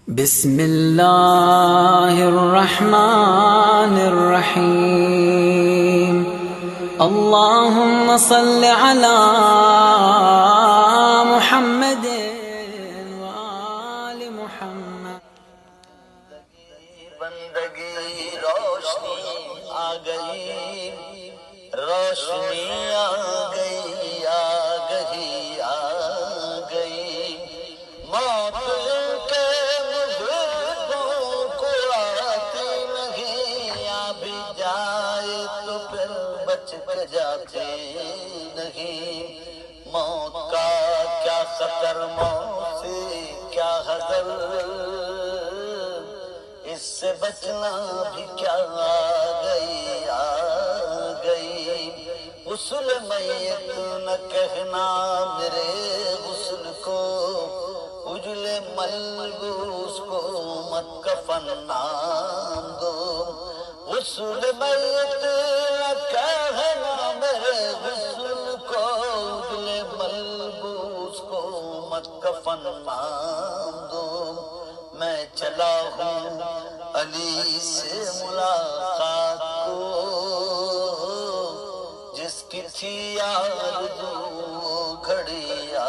بسم اللہ الرحمن الرحیم اللہم صل علی محمد وآل محمد۔ بندگی روشنی آ گئی، روشنی آ گئی، آ گئی، آ گئی، موت کے مجرموں کو آتی نہیں، آ بھی جائے تو پھر بچ کے جاتے نہیں، موت کا کیا خطر، موت سے کیا حذر، اس سے بچنا بھی کیا، آ گئی، آ گئی، غسل میت نہ کہنا میرے غسل کو، اجل ملبوس کو مت کفن نام دو، غسل میت نہ کہنا میرے غسل کو، اجل ملبوس کو مت کفن نام دو، میں چلا ہوں علی سے ملاقات کو، جس کی تھی آرزو گھڑی آ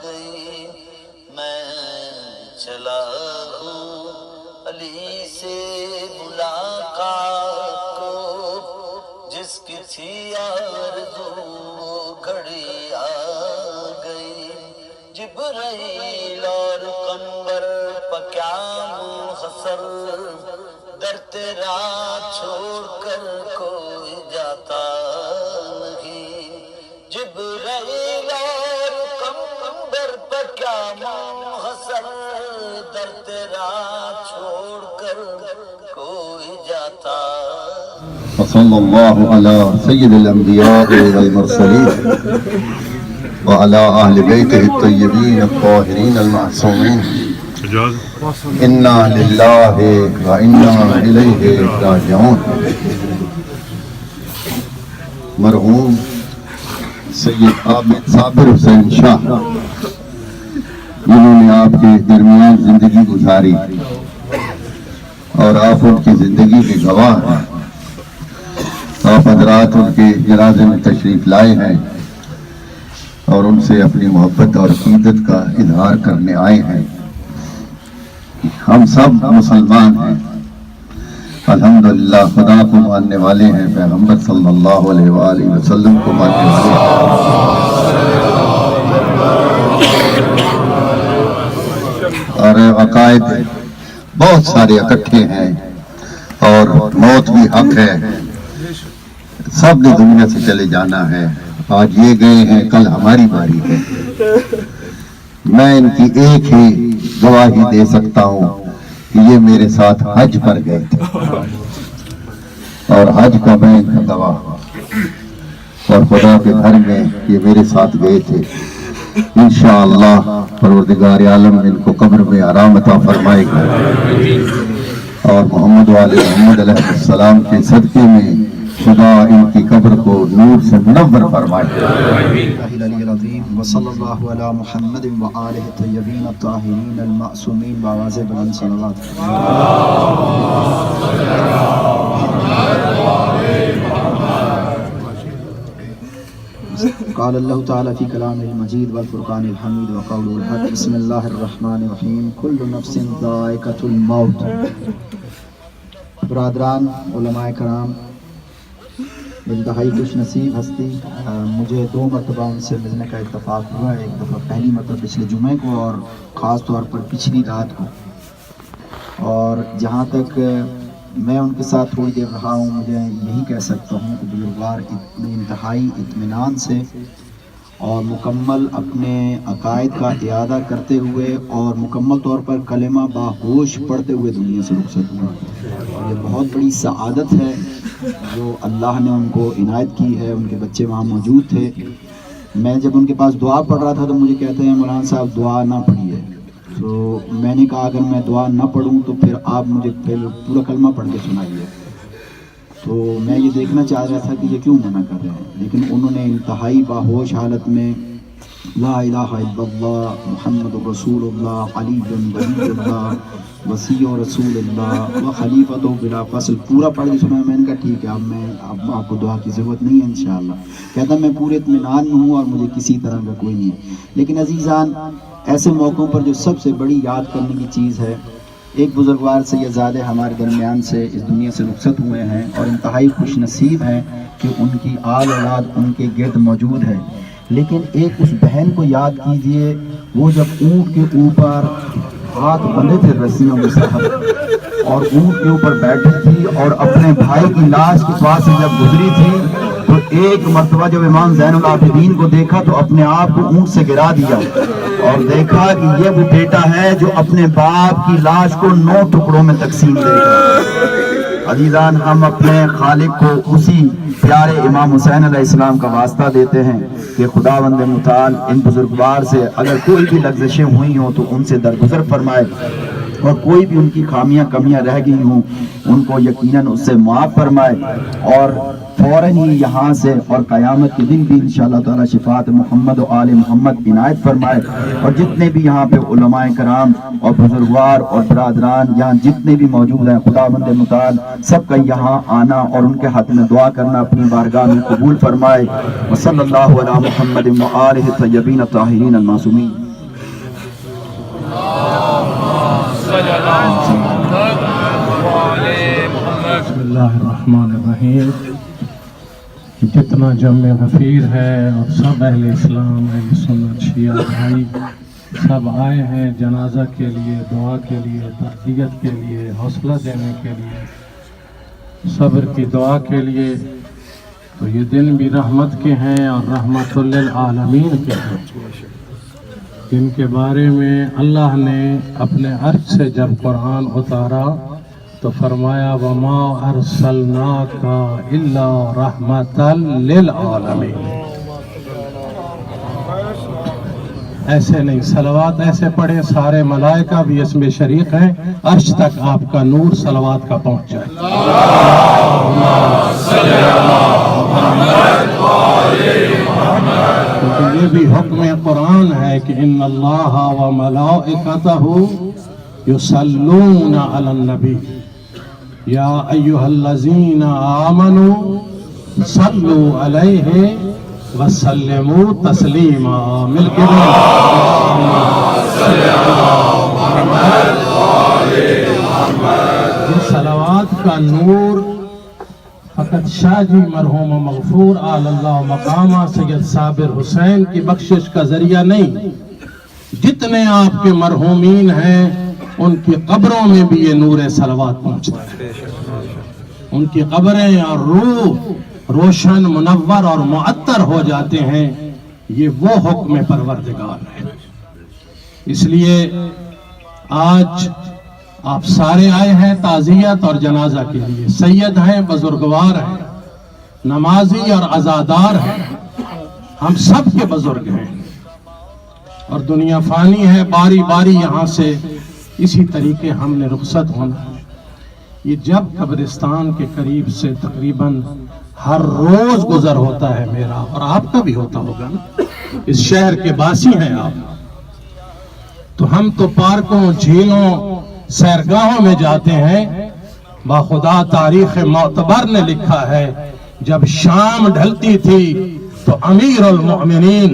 گئی، میں چلا ہوں علی سے ملاقات کو، جس کی تھی آرزو گھڑی آ گئی، جبرائیل اور قمر پہ کیا منحصر، در تیرا چھوڑ کر کوئی جاتا نہیں، جبرائیل اور قمر پہ کیا منحصر، در تیرا چھوڑ کر کوئی جاتا۔ وصلی اللہ علی سید الانبیاء والمرسلین وعلى اہل بیتہ الطیبین الطاہرین المعصومین، انا للہ وانا الیہ راجعون۔ مرحوم سید صابر حسین شاہ جنہوں نے آپ کے درمیان زندگی گزاری اور آپ ان کی زندگی کے گواہ ہیں، آپ حضرات ان کے جنازے میں تشریف لائے ہیں اور ان سے اپنی محبت اور عقیدت کا اظہار کرنے آئے ہیں۔ ہم سب مسلمان ہیں، الحمدللہ خدا کو ماننے والے ہیں، پیغمبر صلی اللہ علیہ وآلہ وسلم کو ماننے والے ہیں، اور عقائد بہت سارے اکٹھے ہیں، اور موت بھی حق ہے، سب نے دنیا سے چلے جانا ہے، آج یہ گئے ہیں کل ہماری باری ہے۔ میں ان کی ایک ہی گواہی دے سکتا ہوں کہ یہ میرے ساتھ حج پر گئے تھے، اور حج کا میں ان کا گواہ ہوں، اور خدا کے گھر میں یہ میرے ساتھ گئے تھے۔ انشاءاللہ پروردگار عالم ان کو قبر میں آرام عطا فرمائے گا، اور محمد والے محمد علیہ السلام کے صدقے میں خدا ان کی قبر کو نور سے منور فرمائے۔ وصلی اللہ علی محمد وآلہ الطیبین الطاہرین المعصومین، بآواز بلند صلوات۔ قال اللہ تعالی فی کلامہ المجید والفرقان الحمید وقولہ الحق، بسم اللہ الرحمن الرحیم، کل نفس ذائقۃ الموت۔ برادران، علماء کرام، انتہائی خوش نصیب ہستی، مجھے 2 مرتبہ ان سے ملنے کا اتفاق ہوا ہے، ایک دفعہ پہلی مرتبہ پچھلے جمعے کو اور خاص طور پر پچھلی رات کو، اور جہاں تک میں ان کے ساتھ تھوڑی دیر رہا ہوں، مجھے یہی کہہ سکتا ہوں کہ بزرگوار انتہائی اطمینان سے اور مکمل اپنے عقائد کا اعادہ کرتے ہوئے اور مکمل طور پر کلمہ باہوش پڑھتے ہوئے دنیا سے رخصت ہوئے، اور یہ بہت بڑی سعادت ہے جو اللہ نے ان کو عنایت کی ہے۔ ان کے بچے وہاں موجود تھے، میں جب ان کے پاس دعا پڑھ رہا تھا تو مجھے کہتے ہیں مولانا صاحب دعا نہ پڑھیے، تو میں نے کہا اگر میں دعا نہ پڑھوں تو پھر آپ مجھے پھر پورا کلمہ پڑھ کے سنائیے، تو میں یہ دیکھنا چاہ رہا تھا کہ یہ کیوں منع کر رہے ہیں، لیکن انہوں نے انتہائی باہوش حالت میں لا الہ الا اللہ محمد رسول اللہ علی ولی اللہ وصی رسول اللہ و خلیفۃ بلا فصل. پورا پڑھ کے سنا. میں نے کہا ٹھیک ہے، اب آپ کو دعا کی ضرورت نہیں ہے انشاءاللہ. کہتا میں پورے اطمینان میں ہوں اور مجھے کسی طرح کا کوئی نہیں ہے. لیکن عزیزان، ایسے موقعوں پر جو سب سے بڑی یاد کرنے کی چیز ہے، ایک بزرگوار سید زادے ہمارے درمیان سے اس دنیا سے رخصت ہوئے ہیں اور انتہائی خوش نصیب ہیں کہ ان کی آل اولاد ان کے گرد موجود ہے. لیکن ایک اس بہن کو یاد کیجئے، وہ جب اونٹ کے اوپر ہاتھ بندھے تھے رسیوں کے ساتھ اور اونٹ کے اوپر بیٹھی تھی اور اپنے بھائی کی لاش کے پاس سے جب گزری تھی تو ایک مرتبہ جب امام زین العابدین کو دیکھا تو اپنے آپ کو اونٹ سے گرا دیا اور دیکھا کہ یہ وہ بیٹا ہے جو اپنے باپ کی لاش کو 9 ٹکڑوں میں تقسیم دے گا. عزیزان، ہم اپنے خالق کو اسی پیارے امام حسین علیہ السلام کا واسطہ دیتے ہیں کہ خداوند متعال ان بزرگوار سے اگر کوئی بھی لغزشیں ہوئی ہوں تو ان سے درگزر فرمائے، اور کوئی بھی ان کی خامیاں کمیاں رہ گئی ہوں ان کو یقیناً اس سے معاف فرمائے، اور فوراً ہی یہاں سے اور قیامت کے دن بھی انشاءاللہ تعالی شفاعت محمد و آل محمد عنایت فرمائے. اور جتنے بھی یہاں پہ علماء کرام اور بزرگوار اور برادران یہاں جتنے بھی موجود ہیں، خداوند متعال سب کا یہاں آنا اور ان کے حق میں دعا کرنا اپنی بارگاہ میں قبول فرمائے. وصلی اللہ علی محمد و آلہ الطیبین الطاہرین المعصومین. بسم اللہ الرحمن الرحیم. جتنا جمع غفیر ہے اور سب اہل اسلام، اہل سنت، شیعہ بھائی سب آئے ہیں جنازہ کے لیے، دعا کے لیے، تعزیت کے لیے، حوصلہ دینے کے لیے، صبر کی دعا کے لیے. تو یہ دن بھی رحمت کے ہیں اور رحمت للعالمین کے ہیں، جن کے بارے میں اللہ نے اپنے عرش سے جب قرآن اتارا تو فرمایا وَمَا أَرْسَلْنَاكَ إِلَّا رَحْمَةً لِلْعَالَمِينَ. ایسے نہیں، صلوات ایسے پڑھیں سارے ملائکہ بھی اس میں شریک ہیں، عرش تک آپ کا نور صلوات کا پہنچ جائے. کیونکہ یہ بھی حکم قرآن ہے کہ ان اللہ و ملائکتہ یصلون علی النبی یا ایہا الذین آمنوا صلوا علیہ وسلموا تسلیما. مل کے یہ صلوات کا نور فقط شاہ جی مرحوم و مغفور آل اللہ مقامہ سید صابر حسین کی بخشش کا ذریعہ نہیں، جتنے آپ کے مرحومین ہیں ان کی قبروں میں بھی یہ نور صلوات پہنچتا ہے. ان کی قبریں اور روح روشن، منور اور معطر ہو جاتے ہیں. یہ وہ حکم پروردگار ہے. اس لیے آج آپ سارے آئے ہیں تعزیت اور جنازہ کے لیے. سید ہیں، بزرگوار ہیں، نمازی اور عزادار ہیں، ہم سب کے بزرگ ہیں اور دنیا فانی ہے. باری باری یہاں سے اسی طریقے ہم نے رخصت ہونا. یہ جب قبرستان کے قریب سے تقریباً ہر روز گزر ہوتا ہے میرا اور آپ کا بھی ہوتا ہوگا نا، اس شہر کے باسی ہیں آپ، تو ہم تو پارکوں، جھیلوں، سیرگاہوں میں جاتے ہیں. باخدا تاریخ معتبر نے لکھا ہے جب شام ڈھلتی تھی تو امیر المؤمنین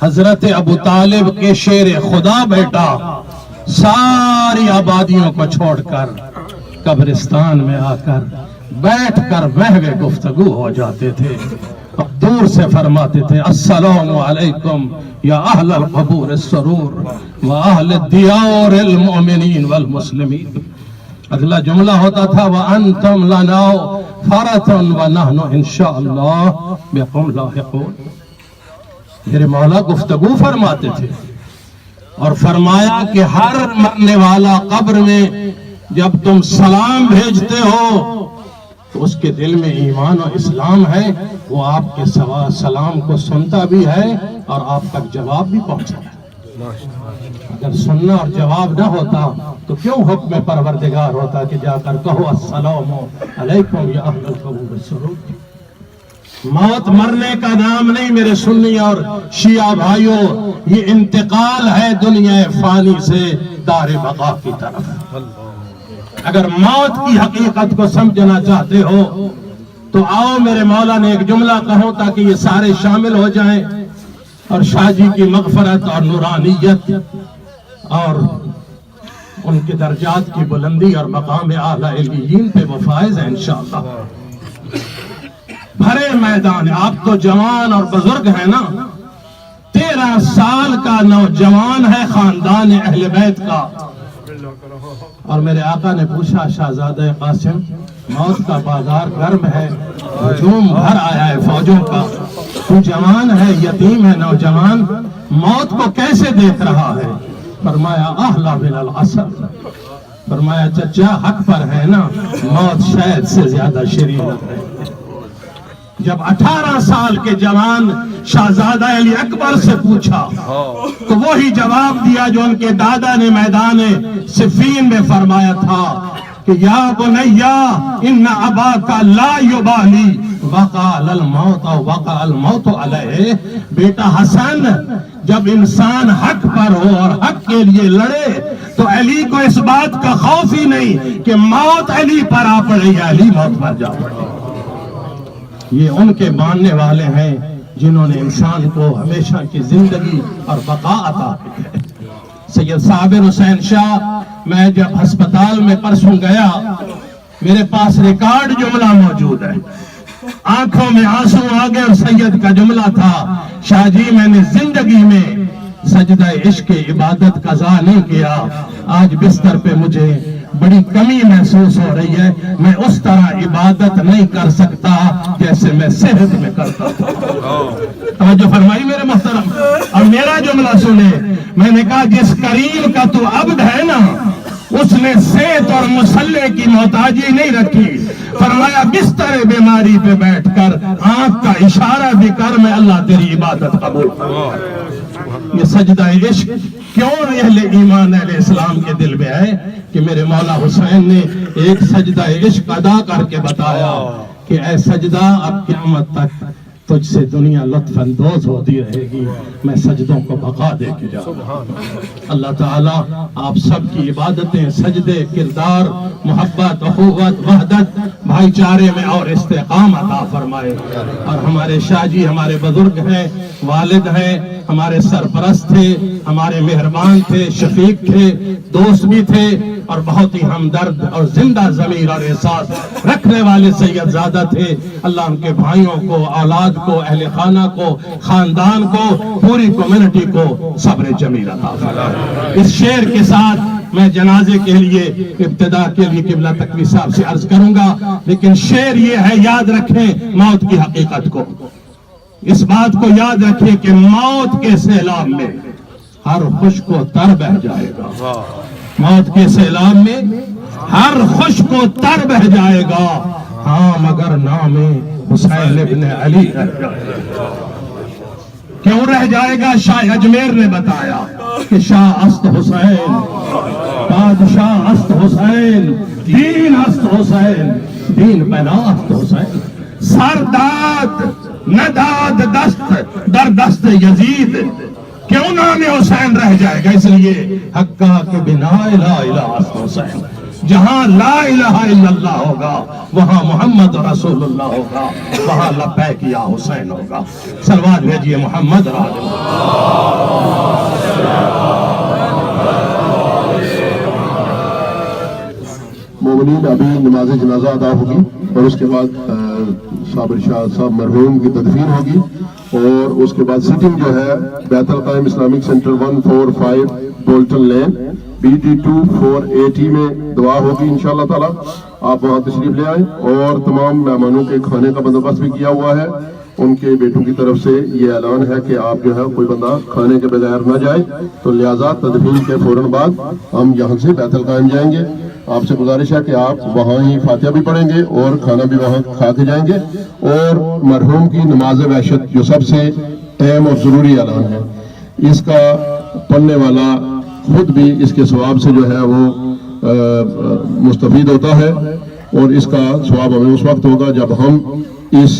حضرت ابو طالب کے شیر خدا بیٹا ساری آبادیوں کو چھوڑ کر قبرستان میں آ کر بیٹھ کر محو گفتگو ہو جاتے تھے. اب دور سے فرماتے تھے السلام علیکم یا اہل القبور السرور و اہل الدیار المؤمنین والمسلمین. اگلا جملہ ہوتا تھا وَأَنْتُمْ لَنَا فَرَةٌ وَنَحْنُ إِنشَاءَ بِكُمْ لَاحِقُونَ. میرے مولا گفتگو فرماتے تھے اور فرمایا کہ ہر مرنے والا قبر میں جب تم سلام بھیجتے ہو تو اس کے دل میں ایمان و اسلام ہے، وہ آپ کے سلام کو سنتا بھی ہے اور آپ تک جواب بھی پہنچتا ہے. اگر سننا اور جواب نہ ہوتا تو کیوں حکم پروردگار ہوتا کہ جا کر کہو السلام علیکم یا اہل القبور السرور. موت مرنے کا نام نہیں میرے سنی اور شیعہ بھائیوں، یہ انتقال ہے دنیا فانی سے دار بقا کی طرف۔ اگر موت کی حقیقت کو سمجھنا چاہتے ہو تو آؤ میرے مولا نے ایک جملہ کہوں تاکہ یہ سارے شامل ہو جائیں، اور شاہ جی کی مغفرت اور نورانیت اور ان کے درجات کی بلندی اور مقام اعلیٰ علیین پہ وہ فائز ہیں انشاءاللہ۔ بھرے میدان، آپ تو جوان اور بزرگ ہیں نا، 13 سال کا نوجوان ہے خاندان اہل بیت کا، اور میرے آقا نے پوچھا شہزادہ قاسم موت کا بازار گرم ہے، ہجوم بھر آیا ہے فوجوں کا، تو جوان ہے، یتیم ہے، نوجوان، موت کو کیسے دیکھ رہا ہے؟ فرمایا احلا من العسل، فرمایا چچا حق پر ہے نا، موت شاید سے زیادہ شیرین ہے۔ جب 18 سال کے جوان شہزادہ علی اکبر سے پوچھا تو وہی جواب دیا جو ان کے دادا نے میدان صفین میں فرمایا تھا کہ یا بنیا ان اباک لا یبالی وقال الموت وقع الموت علیہ، بیٹا حسن جب انسان حق پر ہو اور حق کے لیے لڑے تو علی کو اس بات کا خوف ہی نہیں کہ موت علی پر آ پڑے یا علی موت پر جا پڑے۔ یہ ان کے ماننے والے ہیں جنہوں نے انسان کو ہمیشہ کی زندگی اور بقا عطا کی ہے۔ سید صابر حسین شاہ، میں جب ہسپتال میں پرسوں گیا میرے پاس ریکارڈ جملہ موجود ہے، آنکھوں میں آنسو آگے، اور سید کا جملہ تھا شاہ جی میں نے زندگی میں سجدہ عشق عبادت قضا نہیں کیا، آج بستر پہ مجھے بڑی کمی محسوس ہو رہی ہے، میں اس طرح عبادت نہیں کر سکتا جیسے میں صحت میں کرتا تھا۔ توجہ فرمائی میرے محترم، اور میرا جملہ سنے، میں نے کہا جس کریم کا تو عبد ہے نا اس نے صحت اور مسلح کی محتاجی نہیں رکھی، فرمایا بستر بیماری پہ بیٹھ کر آنکھ کا اشارہ بھی کر، میں اللہ تیری عبادت قبول کروں۔ یہ سجدہ عشق کیوں اہل ایمان اہل اسلام کے دل میں ہے کہ میرے مولا حسین نے ایک سجدہ عشق ادا کر کے بتایا کہ اے سجدہ اب قیامت تک تجھ سے دنیا لطف اندوز ہوتی رہے گی، میں سجدوں کو بقا دے کے جاؤں گا۔ اللہ تعالیٰ آپ سب کی عبادتیں، سجدے، کردار، محبت، اخوت، وحدت، بھائی چارے میں اور استحکام عطا فرمائے، اور ہمارے شاہ جی ہمارے بزرگ ہیں، والد ہیں، ہمارے سرپرست تھے، ہمارے مہربان تھے، شفیق تھے، دوست بھی تھے، اور بہت ہی ہمدرد اور زندہ ضمیر اور احساس رکھنے والے سید زادہ تھے۔ اللہ ان کے بھائیوں کو، اولاد کو، اہل خانہ کو، خاندان کو، پوری کمیونٹی کو صبر جمیل عطا فرمائے۔ اس شعر کے ساتھ میں جنازے کے لیے ابتدا کے لیے قبلہ تقوی صاحب سے عرض کروں گا، لیکن شعر یہ ہے، یاد رکھیں موت کی حقیقت کو، اس بات کو یاد رکھیں کہ موت کے سیلاب میں ہر خوش کو تر بہ جائے گا، موت کے سیلاب میں ہر خوش کو تر بہ جائے گا، ہاں مگر نام حسین ابن علی رہ جائے گا۔ کیوں رہ جائے گا؟ شاہ اجمیر نے بتایا کہ شاہ است حسین، بادشاہ است حسین، دین است حسین، دین پہنا است حسین، سرداد نداد دست در دست یزید، کیوں نام حسین رہ جائے گا؟ اس لیے حقا کہ بنا الہ الہ است حسین، جہاں لا الہ الا اللہ ہوگا وہاں محمد رسول اللہ ہوگا، وہاں لبیک یا حسین ہوگا۔ صلوات بھیجیے محمد مومنین ابھی نماز جنازہ ادا ہوگی اور اس کے بعد صابر شاہ صاحب مرحوم کی تدفین ہوگی، اور اس کے بعد سٹنگ جو ہے بیت القائم اسلامک سینٹر 145 بولٹن لین BD2 480 میں دعا ہوگی انشاءاللہ تعالی۔ آپ وہاں تشریف لے آئیں، اور تمام مہمانوں کے کھانے کا بندوبست بھی کیا ہوا ہے، ان کے بیٹوں کی طرف سے یہ اعلان ہے کہ آپ جو ہے کوئی بندہ کھانے کے بغیر نہ جائے، تو لہٰذا تدفین کے فوراً بعد ہم یہاں سے بیت القائم جائیں گے۔ آپ سے گزارش ہے کہ آپ وہاں ہی فاتحہ بھی پڑھیں گے اور کھانا بھی وہاں کھا کے جائیں گے، اور مرحوم کی نماز وحشت جو سب سے اہم اور ضروری اعلان ہے، اس کا پڑھنے والا خود بھی اس کے ثواب سے جو ہے وہ مستفید ہوتا ہے، اور اس کا ثواب ہمیں اس وقت ہوگا جب ہم اس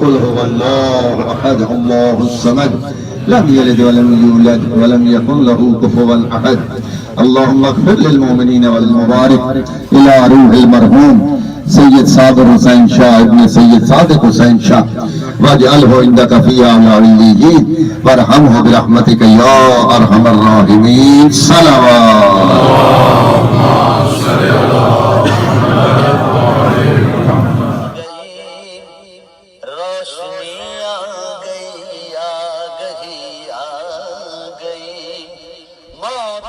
قل هو الله احد الله الصمد لم يلد ولم يولد ولم يكن له كفوا احد اللهم اغفر للمؤمنين والمبارك الى روح المرحوم سید صابر حسین شاہ ابن سید صادق حسین شاہ واجعلہ عندک فی اعلی علیین وارحمہ برحمتک یا ارحم الراحمین صلوات روشنی آ گئی آ گئی آ گئی موت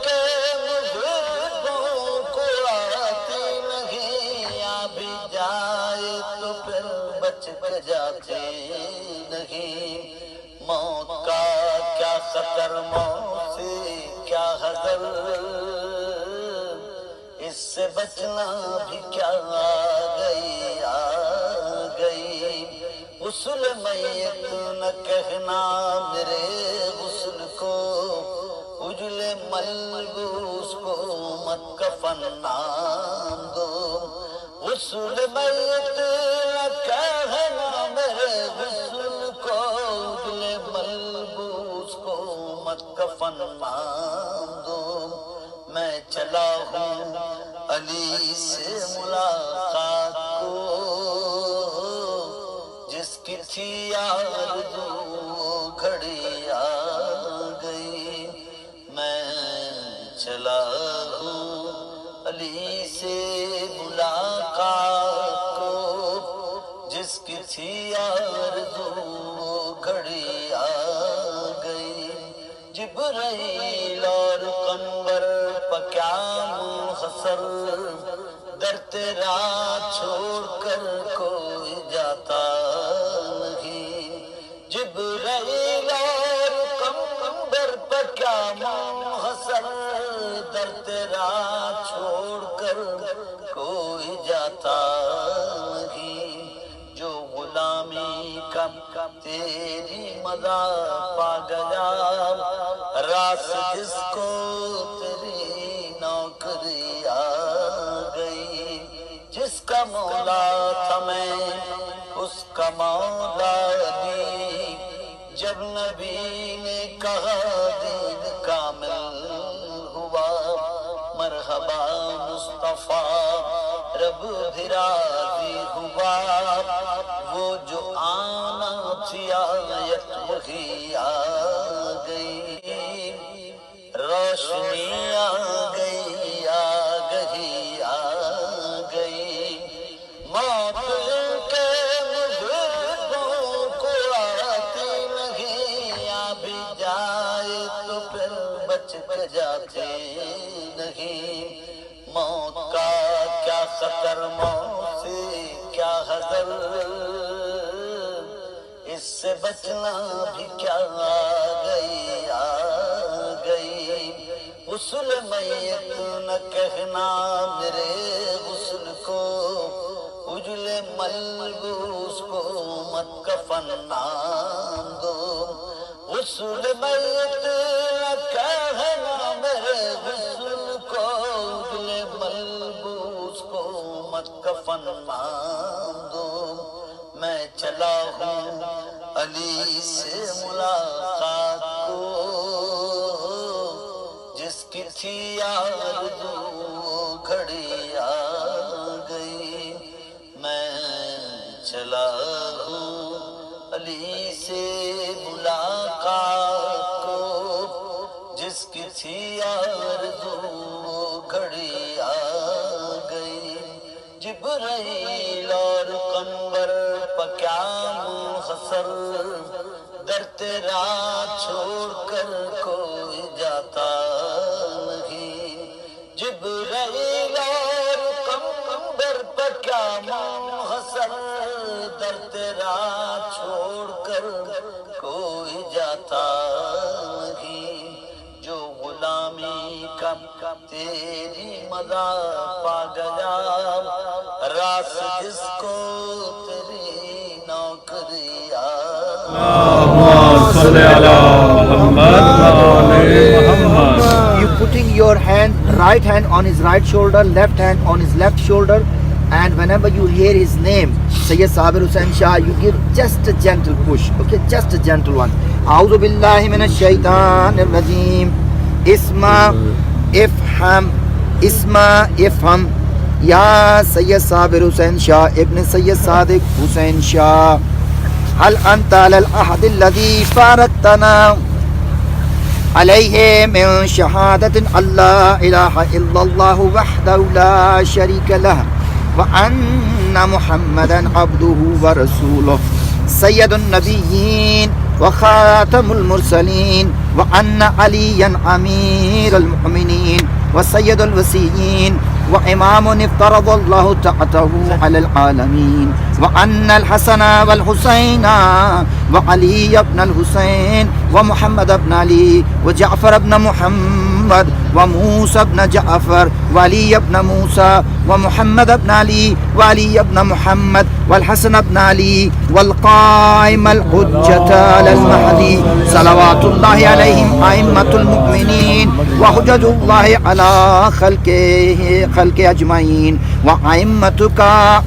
کے محبوں کو آتی نہیں آ بھی جائے تو پھر بچ کے جاتے نہیں موت کا کیا خطر موت سے کیا حذر اس سے بچنا بھی کیا آ گئی غسل میت نہ کہنا میرے غسل کو اجل ملبوس کو مت کفن نام دو غسل میت نہ کہنا میرے غسل کو اجل ملبوس کو مت کفن نام دو میں چلا ہوں علی سے ملاقات کو جس کی تھی آرزو گھڑی آ گئی میں چلا ہوں علی سے ملاقات کو جس کی تھی آرزو گھڑی آ گئی جبرائیل اور قمر پکیا منحصر در تیرا چھوڑ کر کوئی جاتا نہیں جبرائیل اور قمر پکیا منحصر در تیرا چھوڑ کر کوئی جاتا نہیں جو غلامی کا تیری مزہ پا گیا راس جس کو تیری نوکری آ گئی جس کا مولا تھا میں اس کا مولا بھی جب نبی نے کہا دین کامل ہوا مرحبا مصطفیٰ رب بھی راضی ہوا وہ جو آنا تھی آیت وہی آ گئی روشنی آ گئی آ گئی آ گئی موت کے محبوں کو آتی نہیں آ بھی جائے تو پھر بچ کے جاتے نہیں موت کا کیا خطر موت سے کیا حذر اس سے بچنا بھی کیا آ گئی غسل میت نہ کہنا میرے غسل کو اجل ملبوس کو مت کفن نام دو غسل میت نہ کہنا میرے غسل کو اجل ملبوس کو مت کفن نام دو میں چلا ہوں علی سے ملاقات کو جس کی تھی آرزو گھڑی آ گئی میں چلا ہوں علی سے ملاقات کو جس کی تھی آرزو گھڑی آ گئی جبرائیل اور قمر پکیا منحصر در تیرا چھوڑ کر کوئی جاتا نہیں جبرائیل اور قمر پکیا منحصر در تیرا چھوڑ کر کوئی جاتا نہیں جو غلامی کا تیری مزہ پا گیا راس جس کو تیری نوکری آ You putting your hand, right hand on his right shoulder, left hand on his left shoulder, And whenever you hear his name, Sayyid Sabir Hussain Shah, you give just a gentle push, okay, just a gentle one. A'udhu billahi minash shaitanir rajeem. Isma ifham Ya Sayyid Sabir Hussain Shah ibn Sayyid Sadiq Hussain Shah. Hal anta ala al-ahd alladhi faraktana عليه من شهادة أن لا إله إلا الله وحده لا شريك له وأن محمدا عبده ورسوله سيد النبيين وخاتم المرسلين وأن عليا أمير المؤمنين وسيد الوصيين وإمام افترض الله طاعته على العالمين وأن الحسن والحسين وعلي بن الحسين ومحمد بن علي وجعفر بن محمد وموسى بن جعفر وعلي بن موسى ومحمد بن علي وعلي بن محمد والحسن بن علي والقائم الحجة على المهدي صلوات الله عليهم أئمة المؤمنين وحجج الله على خلق أجمعين وأئمتك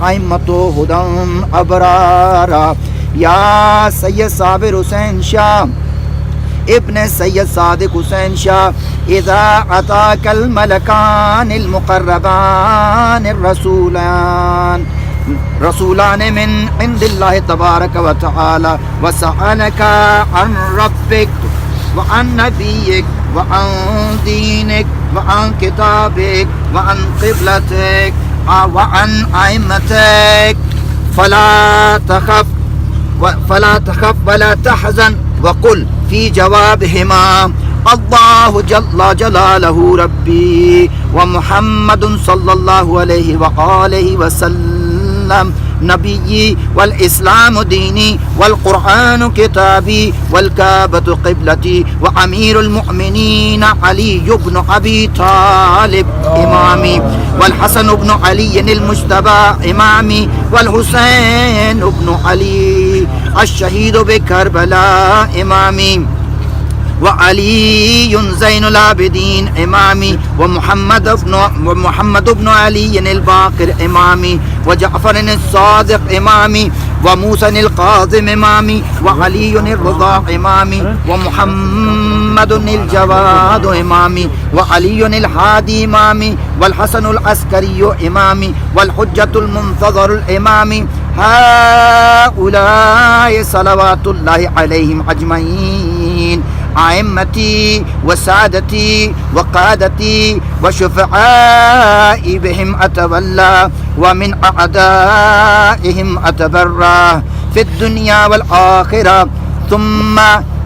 أئمة هدى أبرار يا سيد صابر حسين شاه ابن سید صادق حسین شاہ اذا اتاک الملکان المقربان رسولان من عند اللہ تبارک و تعالی وسألک عن ربک وعن نبیک وعن دینک وعن کتابک وعن قبلتک وعن ائمتک فلا تخف ولا تحزن وقل في جوابهما الله جل جلاله ربي ومحمد صلى الله عليه وآله وسلم نبيي والإسلام ديني والقرآن كتابي والكعبة قبلتي وأمير المؤمنين علي بن أبي طالب إمامي والحسن بن علي المجتبى إمامي والحسين بن علي الشهيد بكربلاء إمامي وعلي زين العابدين إمامي ومحمد بن علي الباقر إمامي وجعفر الصادق إمامي وموسى القاظم إمامي وعلي الرضا إمامي ومحمد الجواد إمامي وعلي الهادي إمامي والحسن العسكري إمامي والحجة المنتظر الإمامي هؤلاء صلوات الله عليهم أجمعين أئمتي وسادتي وقادتي وشفعائي بهم أتولى ومن أعدائهم أتبرى في الدنيا والآخرة ثم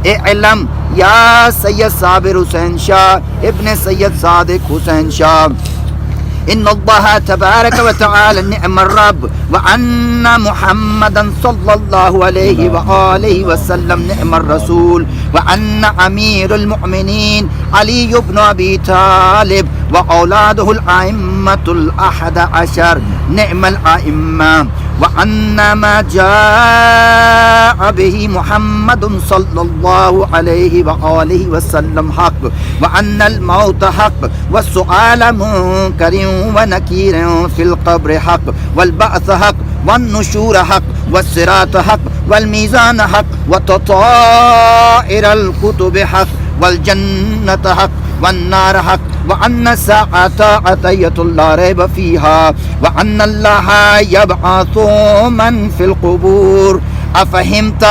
اعلم يا سيد صابر حسين شاہ ابن سيد صادق حسين شاہ إن الله تبارك وتعالى نعم الرب وأن محمدا صلى الله عليه وآله وسلم نعم الرسول وأن أمير المؤمنين علي بن أبي طالب وأولاده الأئمة الأحد عشر نعم الأئمة وأن ما جاء به محمد صلى الله عليه وآله وسلم حق وأن الموت حق والسؤال منكر ونكير في القبر حق والبعث حق والنشور حق والصراط حق والميزان حق وتطائر الكتب حق والجنة حق والنار حق وأن الساعة أتية لا ريب فيها وأن الله يبعث من في القبور أفهمت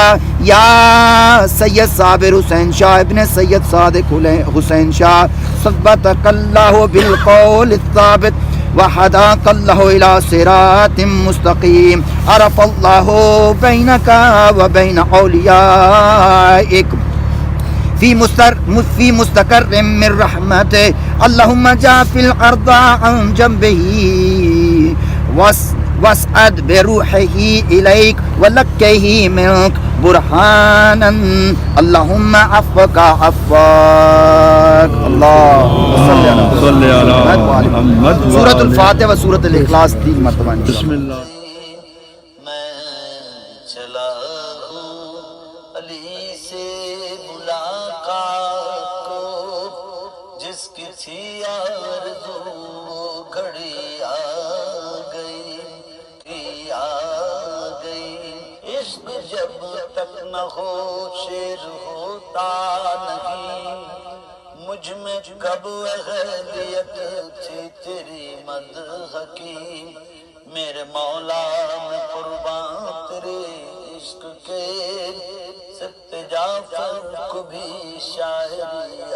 يا سيد صابر حسين شاہ ابن سيد صادق حسين شاہ ثبتك الله بالقول الثابت وهداك الله إلى صراط مستقيم عرف الله بينك وبين أوليائك في مستقر من رحمته اللهم جاف الأرض عن جنبه واسعد بروحه إليك ولكه منك برهانا اللهم عفوك عفوك اللهم صل على محمد سورة الفاتحة وسورة الإخلاص 3 مرتبہ بسم اللہ میں چلا ہوں علی سے ملاقات کو جس کی تھی آرزو گھڑی آ گئی نہ ہو شیر ہوتا نہیں، مجھ میں کب اہلیت تھی تیری مدح کی، میرے مولا میں قربان تیرے عشق کے، سبت جعفر کو بھی شاعری